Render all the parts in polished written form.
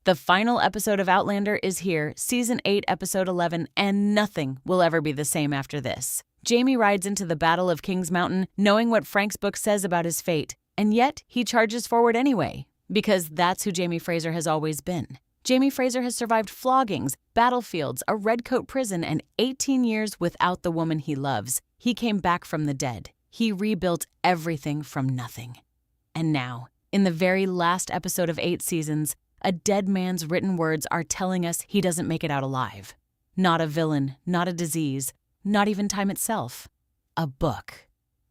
The final episode of Outlander is here, Season 8, Episode 11, and nothing will ever be the same after this. Jaime rides into the Battle of Kings Mountain knowing what Frank's book says about his fate, and yet he charges forward anyway, because that's who Jaime Fraser has always been. Jaime Fraser has survived floggings, battlefields, a redcoat prison, and 18 years without the woman he loves. He came back from the dead. He rebuilt everything from nothing. And now, in the very last episode of 8 seasons, a dead man's written words are telling us he doesn't make it out alive. Not a villain, not a disease, not even time itself. A book.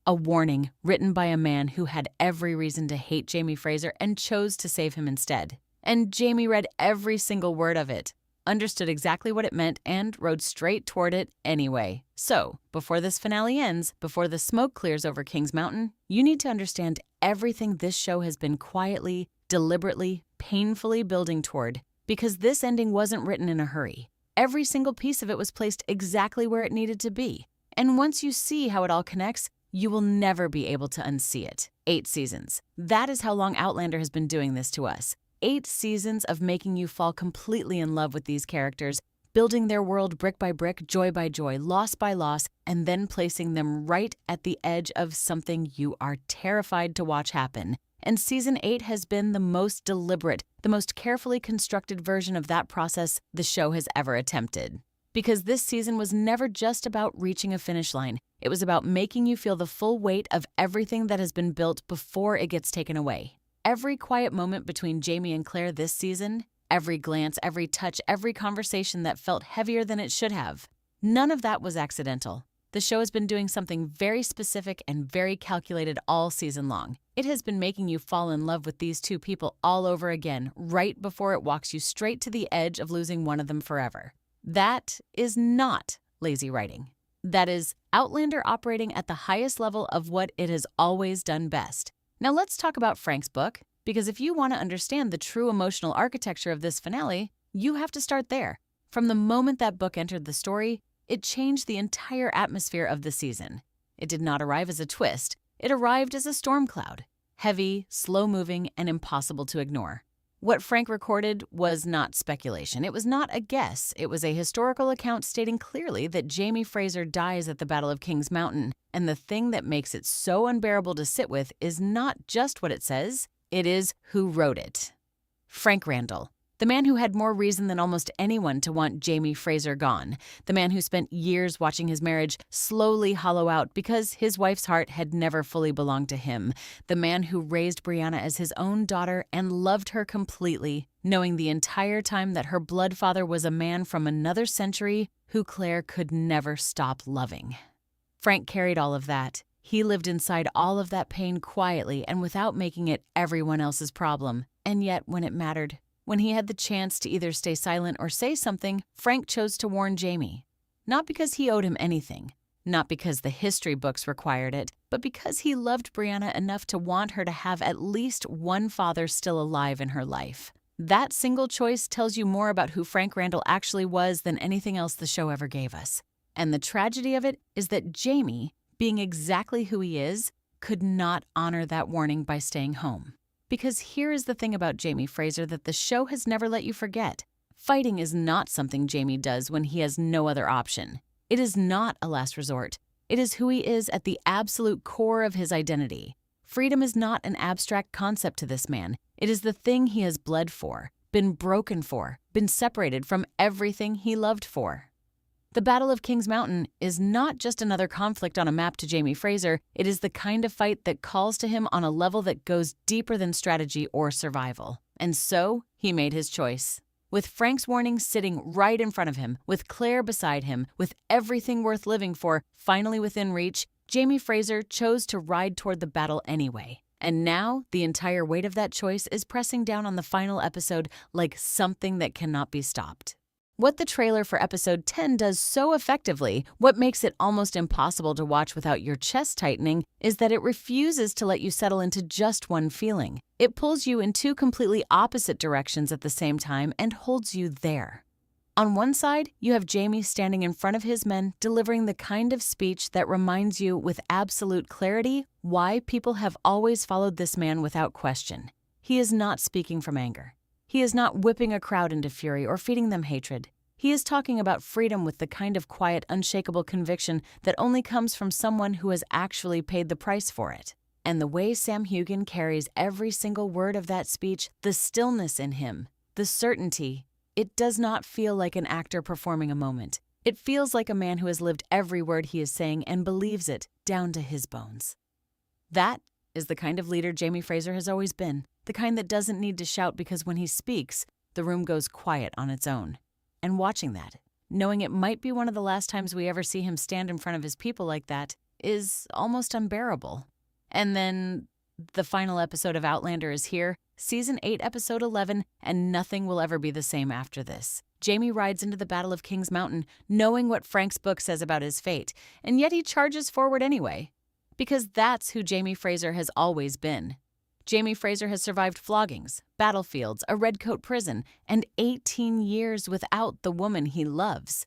A warning written by a man who had every reason to hate Jaime Fraser and chose to save him instead. And Jaime read every single word of it, understood exactly what it meant, and rode straight toward it anyway. So, before this finale ends, before the smoke clears over Kings Mountain, you need to understand everything this show has been quietly, deliberately, painfully building toward, because this ending wasn't written in a hurry. Every single piece of it was placed exactly where it needed to be. And once you see how it all connects, you will never be able to unsee it. 8 seasons. That is how long Outlander has been doing this to us. 8 seasons of making you fall completely in love with these characters, building their world brick by brick, joy by joy, loss by loss, and then placing them right at the edge of something you are terrified to watch happen. And Season 8 has been the most deliberate, the most carefully constructed version of that process the show has ever attempted. Because this season was never just about reaching a finish line. It was about making you feel the full weight of everything that has been built before it gets taken away. Every quiet moment between Jaime and Claire this season, every glance, every touch, every conversation that felt heavier than it should have, none of that was accidental. The show has been doing something very specific and very calculated all season long. It has been making you fall in love with these two people all over again, right before it walks you straight to the edge of losing one of them forever. That is not lazy writing. That is Outlander operating at the highest level of what it has always done best. Now let's talk about Frank's book, because if you want to understand the true emotional architecture of this finale, you have to start there. From the moment that book entered the story, it changed the entire atmosphere of the season. It did not arrive as a twist. It arrived as a storm cloud, heavy, slow-moving, and impossible to ignore. What Frank recorded was not speculation. It was not a guess. It was a historical account stating clearly that Jaime Fraser dies at the Battle of Kings Mountain, and the thing that makes it so unbearable to sit with is not just what it says, it is who wrote it. Frank Randall. The man who had more reason than almost anyone to want Jaime Fraser gone. The man who spent years watching his marriage slowly hollow out because his wife's heart had never fully belonged to him. The man who raised Brianna as his own daughter and loved her completely, knowing the entire time that her blood father was a man from another century who Claire could never stop loving. Frank carried all of that. He lived inside all of that pain quietly and without making it everyone else's problem. And yet, when it mattered, when he had the chance to either stay silent or say something, Frank chose to warn Jaime. Not because he owed him anything, not because the history books required it, but because he loved Brianna enough to want her to have at least one father still alive in her life. That single choice tells you more about who Frank Randall actually was than anything else the show ever gave us. And the tragedy of it is that Jaime, being exactly who he is, could not honor that warning by staying home. Because here is the thing about Jaime Fraser that the show has never let you forget. Fighting is not something Jaime does when he has no other option. It is not a last resort. It is who he is at the absolute core of his identity. Freedom is not an abstract concept to this man. It is the thing he has bled for, been broken for, been separated from everything he loved for. The Battle of Kings Mountain is not just another conflict on a map to Jaime Fraser. It is the kind of fight that calls to him on a level that goes deeper than strategy or survival. And so, he made his choice. With Frank's warning sitting right in front of him, with Claire beside him, with everything worth living for finally within reach, Jaime Fraser chose to ride toward the battle anyway. And now, the entire weight of that choice is pressing down on the final episode like something that cannot be stopped. What the trailer for episode 10 does so effectively, what makes it almost impossible to watch without your chest tightening, is that it refuses to let you settle into just one feeling. It pulls you in two completely opposite directions at the same time and holds you there. On one side, you have Jaime standing in front of his men, delivering the kind of speech that reminds you with absolute clarity why people have always followed this man without question. He is not speaking from anger. He is not whipping a crowd into fury or feeding them hatred. He is talking about freedom with the kind of quiet, unshakable conviction that only comes from someone who has actually paid the price for it. And the way Sam Heughan carries every single word of that speech, the stillness in him, the certainty, it does not feel like an actor performing a moment. It feels like a man who has lived every word he is saying and believes it down to his bones. That is the kind of leader Jamie Fraser has always been, the kind that doesn't need to shout because when he speaks, the room goes quiet on its own. And watching that, knowing it might be one of the last times we ever see him stand in front of his people like that, is almost unbearable. And then the final episode of Outlander is here, Season 8, Episode 11, and nothing will ever be the same after this. Jamie rides into the Battle of Kings Mountain, knowing what Frank's book says about his fate, and yet he charges forward anyway. Because that's who Jamie Fraser has always been. Jamie Fraser has survived floggings, battlefields, a redcoat prison, and 18 years without the woman he loves.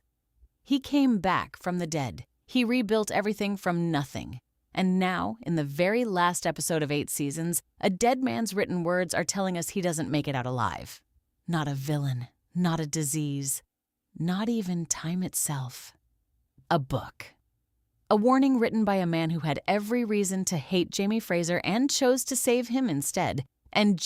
He came back from the dead. He rebuilt everything from nothing. And now, in the very last episode of 8 seasons, a dead man's written words are telling us he doesn't make it out alive. Not a villain, not a disease, not even time itself. A book. A warning written by a man who had every reason to hate Jamie Fraser and chose to save him instead. And